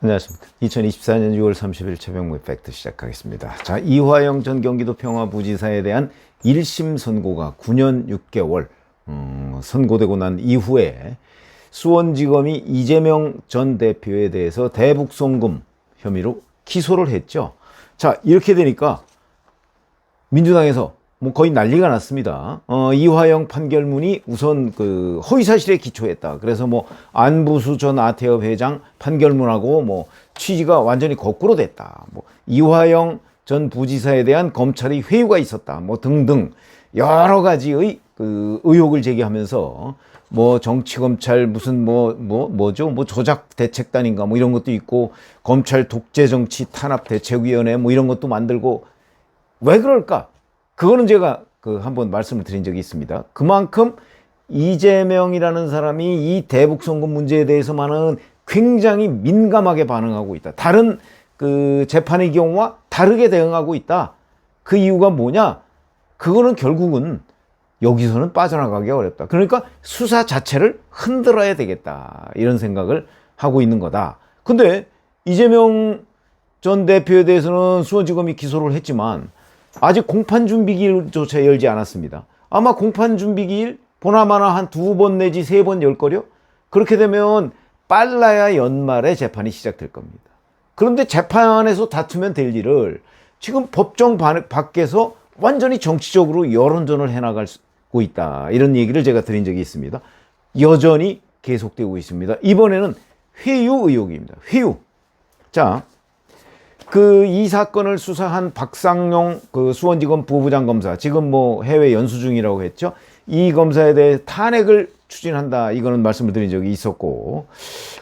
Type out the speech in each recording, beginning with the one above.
안녕하십니까. 2024년 6월 30일 최병무의 팩트 시작하겠습니다. 자, 이화영 전 경기도 평화부지사에 대한 1심 선고가 9년 6개월 선고되고 난 이후에 수원지검이 이재명 전 대표에 대해서 대북송금 혐의로 기소를 했죠. 자, 이렇게 되니까 민주당에서 뭐 거의 난리가 났습니다. 이화영 판결문이 우선 그 허위사실에 기초했다. 그래서 뭐 안부수 전 아태업 회장 판결문하고 뭐 취지가 완전히 거꾸로 됐다. 뭐 이화영 전 부지사에 대한 검찰의 회유가 있었다. 뭐 등등 여러 가지의 그 의혹을 제기하면서 뭐 정치검찰 무슨 뭐죠? 뭐 조작 대책단인가 뭐 이런 것도 있고 검찰 독재 정치 탄압 대책위원회 뭐 이런 것도 만들고 왜 그럴까? 그거는 제가 한번 말씀을 드린 적이 있습니다. 그만큼 이재명이라는 사람이 이 대북송금 문제에 대해서만은 굉장히 민감하게 반응하고 있다. 다른 그 재판의 경우와 다르게 대응하고 있다. 그 이유가 뭐냐? 그거는 결국은 여기서는 빠져나가기 어렵다. 그러니까 수사 자체를 흔들어야 되겠다. 이런 생각을 하고 있는 거다. 근데 이재명 전 대표에 대해서는 수원지검이 기소를 했지만 아직 공판준비기일조차 열지 않았습니다. 아마 공판준비기일 보나마나 한 2번 내지 3번 열 거려? 그렇게 되면 빨라야 연말에 재판이 시작될 겁니다. 그런데 재판에서 다투면 될 일을 지금 법정 밖에서 완전히 정치적으로 여론전을 해나가고 있다. 이런 얘기를 제가 드린 적이 있습니다. 여전히 계속되고 있습니다. 이번에는 회유 의혹입니다. 회유. 자, 이 사건을 수사한 박상용 수원지검 부부장 검사, 지금 뭐 해외 연수 중이라고 했죠. 이 검사에 대해 탄핵을 추진한다. 이거는 말씀을 드린 적이 있었고.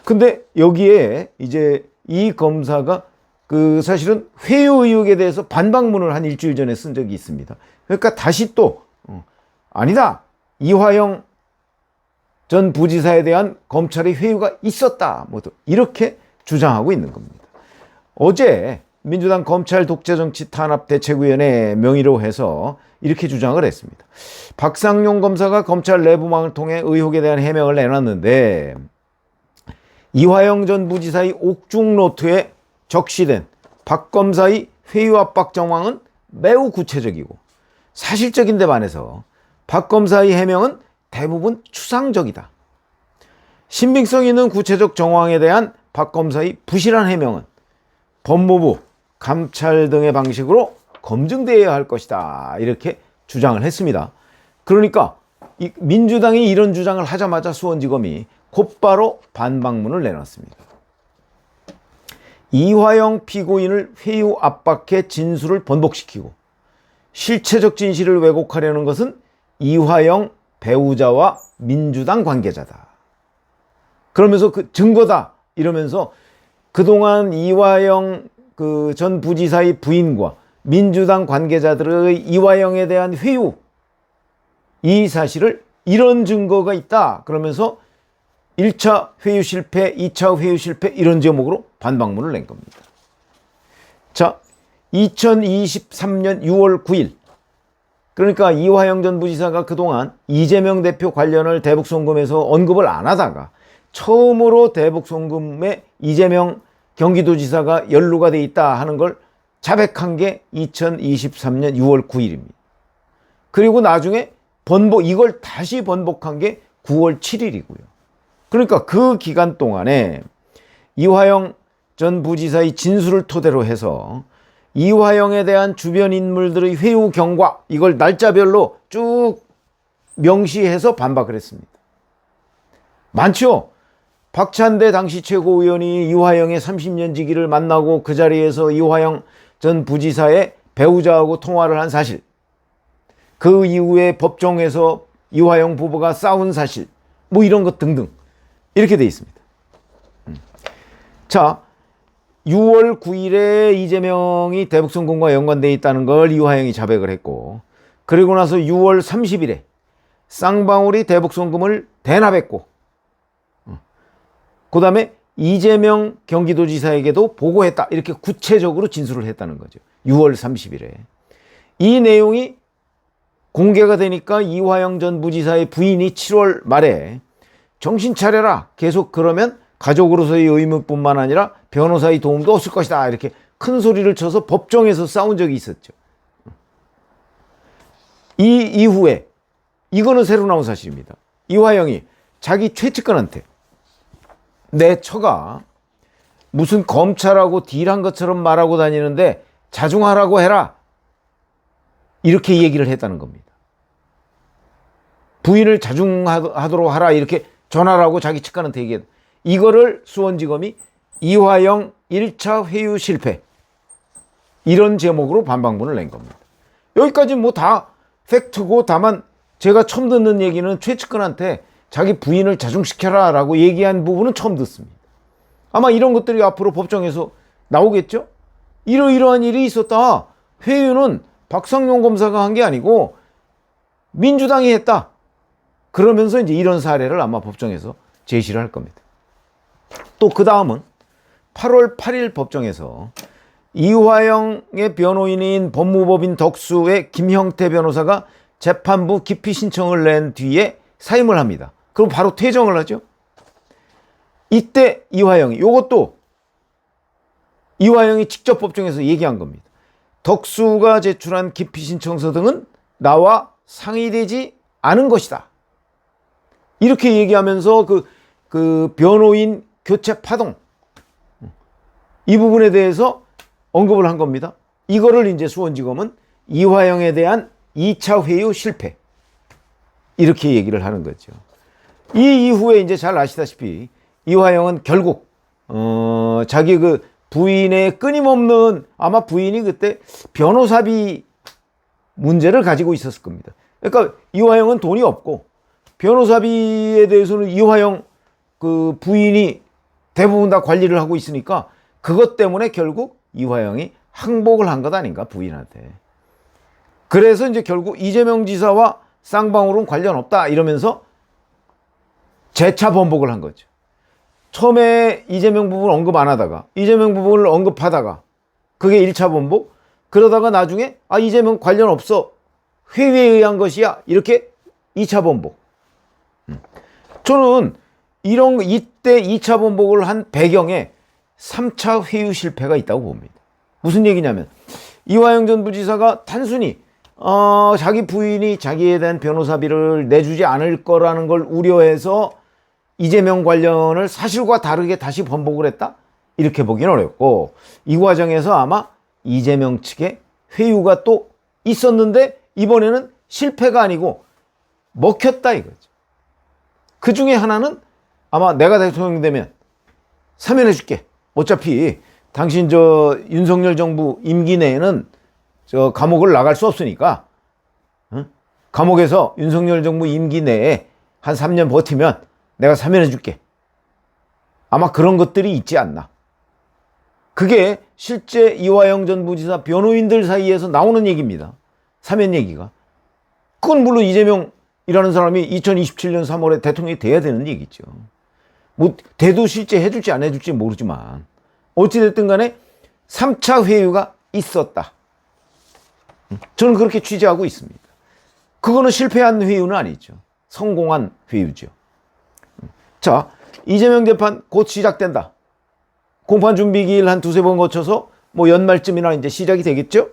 근데 여기에 이제 이 검사가 사실은 회유 의혹에 대해서 반박문을 한 일주일 전에 쓴 적이 있습니다. 그러니까 다시 또, 아니다. 이화영 전 부지사에 대한 검찰의 회유가 있었다. 뭐 이렇게 주장하고 있는 겁니다. 어제 민주당 검찰 독재정치 탄압 대책위원회 명의로 해서 이렇게 주장을 했습니다. 박상용 검사가 검찰 내부망을 통해 의혹에 대한 해명을 내놨는데 이화영 전 부지사의 옥중 노트에 적시된 박 검사의 회유 압박 정황은 매우 구체적이고 사실적인 데 반해서 박 검사의 해명은 대부분 추상적이다. 신빙성 있는 구체적 정황에 대한 박 검사의 부실한 해명은 법무부, 감찰 등의 방식으로 검증되어야 할 것이다. 이렇게 주장을 했습니다. 그러니까 민주당이 이런 주장을 하자마자 수원지검이 곧바로 반박문을 내놨습니다. 이화영 피고인을 회유 압박해 진술을 번복시키고 실체적 진실을 왜곡하려는 것은 이화영 배우자와 민주당 관계자다. 그러면서 증거다 이러면서 그동안 이화영 전 부지사의 부인과 민주당 관계자들의 이화영에 대한 회유, 이 사실을 이런 증거가 있다. 그러면서 1차 회유 실패, 2차 회유 실패 이런 제목으로 반박문을 낸 겁니다. 자, 2023년 6월 9일 그러니까 이화영 전 부지사가 그동안 이재명 대표 관련을 대북송금에서 언급을 안 하다가 처음으로 대북송금에 이재명 경기도지사가 연루가 돼 있다 하는 걸 자백한 게 2023년 6월 9일입니다. 그리고 나중에 이걸 다시 번복한 게 9월 7일이고요. 그러니까 그 기간 동안에 이화영 전 부지사의 진술을 토대로 해서 이화영에 대한 주변 인물들의 회유 경과 이걸 날짜별로 쭉 명시해서 반박을 했습니다. 많죠? 박찬대 당시 최고위원이 이화영의 30년 지기를 만나고 그 자리에서 이화영 전 부지사의 배우자하고 통화를 한 사실, 그 이후에 법정에서 이화영 부부가 싸운 사실, 뭐 이런 것 등등 이렇게 돼 있습니다. 자, 6월 9일에 이재명이 대북송금과 연관되어 있다는 걸 이화영이 자백을 했고, 그리고 나서 6월 30일에 쌍방울이 대북송금을 대납했고, 그 다음에 이재명 경기도지사에게도 보고했다. 이렇게 구체적으로 진술을 했다는 거죠. 6월 30일에. 이 내용이 공개가 되니까 이화영 전 부지사의 부인이 7월 말에 정신 차려라. 계속 그러면 가족으로서의 의무뿐만 아니라 변호사의 도움도 없을 것이다. 이렇게 큰 소리를 쳐서 법정에서 싸운 적이 있었죠. 이 이후에 이거는 새로 나온 사실입니다. 이화영이 자기 최측근한테 내 처가 무슨 검찰하고 딜한 것처럼 말하고 다니는데 자중하라고 해라. 이렇게 얘기를 했다는 겁니다. 부인을 자중하도록 하라. 이렇게 전화라고 자기 측근한테 얘기했다. 이거를 수원지검이 이화영 1차 회유 실패 이런 제목으로 반박문을 낸 겁니다. 여기까지 뭐 다 팩트고, 다만 제가 처음 듣는 얘기는 최측근한테 자기 부인을 자중시켜라 라고 얘기한 부분은 처음 듣습니다. 아마 이런 것들이 앞으로 법정에서 나오겠죠? 이러이러한 일이 있었다. 회유는 박상용 검사가 한 게 아니고 민주당이 했다. 그러면서 이제 이런 사례를 아마 법정에서 제시를 할 겁니다. 또 그 다음은 8월 8일 법정에서 이화영의 변호인인 법무법인 덕수의 김형태 변호사가 재판부 기피 신청을 낸 뒤에 사임을 합니다. 그럼 바로 퇴정을 하죠. 이때 이화영이, 이것도 이화영이 직접 법정에서 얘기한 겁니다. 덕수가 제출한 기피 신청서 등은 나와 상의되지 않은 것이다. 이렇게 얘기하면서 그 변호인 교체 파동, 이 부분에 대해서 언급을 한 겁니다. 이거를 이제 수원지검은 이화영에 대한 2차 회유 실패, 이렇게 얘기를 하는 거죠. 이 이후에 이제 잘 아시다시피 이화영은 결국 자기 그 부인의 끊임없는, 아마 부인이 그때 변호사비 문제를 가지고 있었을 겁니다. 그러니까 이화영은 돈이 없고 변호사비에 대해서는 이화영 그 부인이 대부분 다 관리를 하고 있으니까 그것 때문에 결국 이화영이 항복을 한 것 아닌가, 부인한테. 그래서 이제 결국 이재명 지사와 쌍방울은 관련 없다 이러면서 재차 번복을 한 거죠. 처음에 이재명 부분 언급 안 하다가 이재명 부분을 언급하다가 그게 1차 번복, 그러다가 나중에 이재명 관련 없어, 회유에 의한 것이야, 이렇게 2차 번복. 저는 이때 2차 번복을 한 배경에 3차 회유 실패가 있다고 봅니다. 무슨 얘기냐면 이화영 전 부지사가 단순히 자기 부인이 자기에 대한 변호사비를 내주지 않을 거라는 걸 우려해서 이재명 관련을 사실과 다르게 다시 번복을 했다? 이렇게 보기는 어렵고, 이 과정에서 아마 이재명 측의 회유가 또 있었는데 이번에는 실패가 아니고 먹혔다 이거죠. 그 중에 하나는 아마 내가 대통령 되면 사면해 줄게. 어차피 당신 윤석열 정부 임기 내에는 감옥을 나갈 수 없으니까, 감옥에서 윤석열 정부 임기 내에 한 3년 버티면 내가 사면해 줄게. 아마 그런 것들이 있지 않나. 그게 실제 이화영 전 부지사 변호인들 사이에서 나오는 얘기입니다. 사면 얘기가. 그건 물론 이재명이라는 사람이 2027년 3월에 대통령이 돼야 되는 얘기죠. 뭐 돼도 실제 해줄지 안 해줄지 모르지만 어찌됐든 간에 3차 회유가 있었다. 저는 그렇게 취재하고 있습니다. 그거는 실패한 회유는 아니죠. 성공한 회유죠. 자, 이재명 재판 곧 시작된다. 공판 준비 기일 한 두세 번 거쳐서 뭐 연말쯤이나 이제 시작이 되겠죠?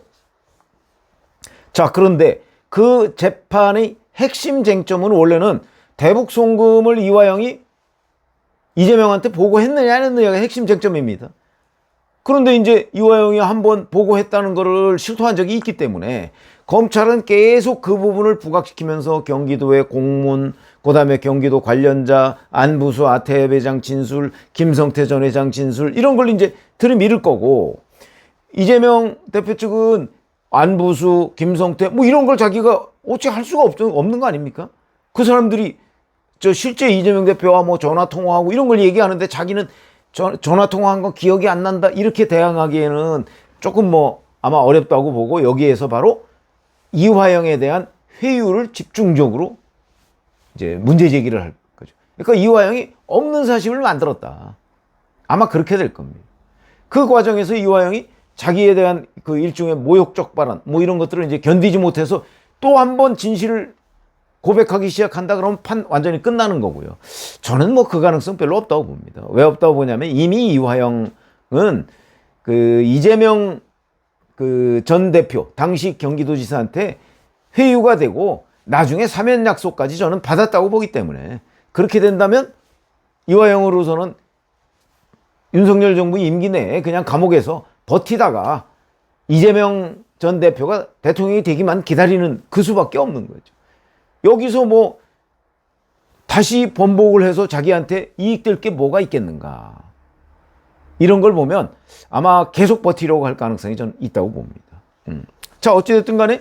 자, 그런데 그 재판의 핵심 쟁점은 원래는 대북 송금을 이화영이 이재명한테 보고했느냐 안 했느냐가 핵심 쟁점입니다. 그런데 이제 이화영이 한번 보고했다는 것을 실토한 적이 있기 때문에 검찰은 계속 그 부분을 부각시키면서 경기도의 공문, 그다음에 경기도 관련자, 안부수 아태회 회장 진술, 김성태 전 회장 진술, 이런 걸 이제 들이밀을 거고, 이재명 대표 측은 안부수, 김성태 뭐 이런 걸 자기가 어찌 할 수가 없는 거 아닙니까? 그 사람들이 실제 이재명 대표와 뭐 전화 통화하고 이런 걸 얘기하는데 자기는 전화 통화한 거 기억이 안 난다, 이렇게 대항하기에는 조금 뭐 아마 어렵다고 보고, 여기에서 바로 이화영에 대한 회유를 집중적으로 이제 문제 제기를 할 거죠. 그러니까 이화영이 없는 사실을 만들었다. 아마 그렇게 될 겁니다. 그 과정에서 이화영이 자기에 대한 그 일종의 모욕적 발언, 뭐 이런 것들을 이제 견디지 못해서 또 한 번 진실을 고백하기 시작한다 그러면 판 완전히 끝나는 거고요. 저는 뭐 그 가능성 별로 없다고 봅니다. 왜 없다고 보냐면 이미 이화영은 그 이재명 그 전 대표 당시 경기도지사한테 회유가 되고 나중에 사면 약속까지 저는 받았다고 보기 때문에 그렇게 된다면 이화영으로서는 윤석열 정부 임기 내에 그냥 감옥에서 버티다가 이재명 전 대표가 대통령이 되기만 기다리는 그 수밖에 없는 거죠. 여기서 뭐 다시 번복을 해서 자기한테 이익될 게 뭐가 있겠는가. 이런 걸 보면 아마 계속 버티려고 할 가능성이 저는 있다고 봅니다. 자, 어찌됐든 간에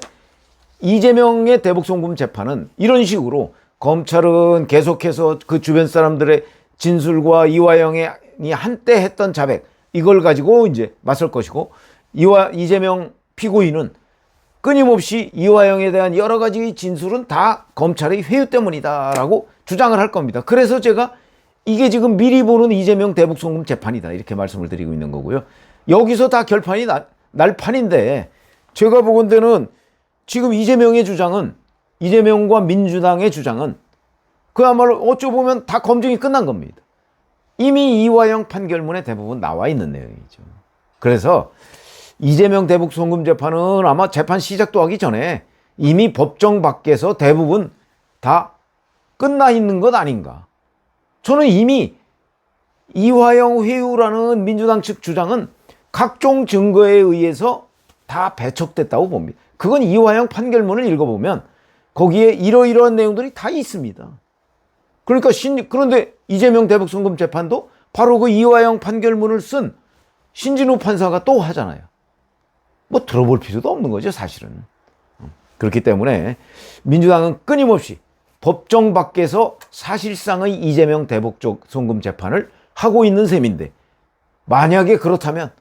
이재명의 대북송금 재판은 이런 식으로 검찰은 계속해서 그 주변 사람들의 진술과 이화영이 한때 했던 자백 이걸 가지고 이제 맞설 것이고 이재명 피고인은 끊임없이 이화영에 대한 여러 가지 진술은 다 검찰의 회유 때문이다라고 주장을 할 겁니다. 그래서 제가 이게 지금 미리 보는 이재명 대북송금 재판이다 이렇게 말씀을 드리고 있는 거고요. 여기서 다 결판이 날 판인데 제가 보건대는 지금 이재명의 주장은 이재명과 민주당의 주장은 그야말로 어쩌보면 다 검증이 끝난 겁니다. 이미 이화영 판결문에 대부분 나와 있는 내용이죠. 그래서 이재명 대북송금 재판은 아마 재판 시작도 하기 전에 이미 법정 밖에서 대부분 다 끝나 있는 것 아닌가. 저는 이미 이화영 회유라는 민주당 측 주장은 각종 증거에 의해서 다 배척됐다고 봅니다. 그건 이화영 판결문을 읽어보면 거기에 이러이러한 내용들이 다 있습니다. 그러니까 그런데 이재명 대북송금 재판도 바로 그 이화영 판결문을 쓴 신진우 판사가 또 하잖아요. 뭐 들어볼 필요도 없는 거죠, 사실은. 그렇기 때문에 민주당은 끊임없이 법정 밖에서 사실상의 이재명 대북송금 재판을 하고 있는 셈인데 만약에 그렇다면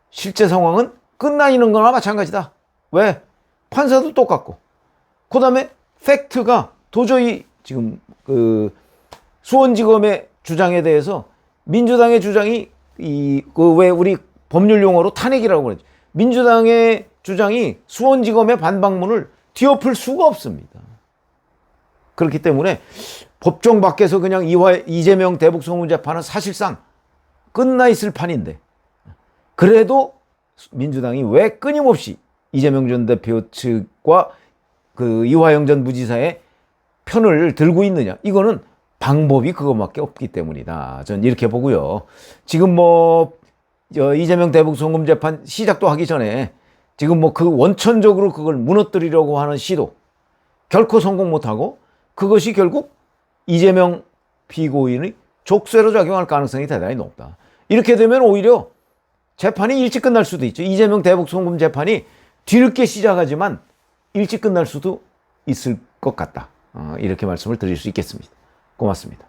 실제 상황은 끝나 있는 거나 마찬가지다. 왜? 판사도 똑같고 그 다음에 팩트가 도저히 지금 그 수원지검의 주장에 대해서 민주당의 주장이 왜 우리 법률 용어로 탄핵이라고 그러죠. 민주당의 주장이 수원지검의 반박문을 뒤엎을 수가 없습니다. 그렇기 때문에 법정 밖에서 그냥 이재명 대북송금 재판은 사실상 끝나 있을 판인데 그래도 민주당이 왜 끊임없이 이재명 전 대표 측과 그 이화영 전 부지사의 편을 들고 있느냐. 이거는 방법이 그것밖에 없기 때문이다. 전 이렇게 보고요. 지금 뭐 이재명 대북송금 재판 시작도 하기 전에 지금 뭐 그 원천적으로 그걸 무너뜨리려고 하는 시도 결코 성공 못하고 그것이 결국 이재명 피고인의 족쇄로 작용할 가능성이 대단히 높다. 이렇게 되면 오히려 재판이 일찍 끝날 수도 있죠. 이재명 대북송금 재판이 뒤늦게 시작하지만 일찍 끝날 수도 있을 것 같다. 이렇게 말씀을 드릴 수 있겠습니다. 고맙습니다.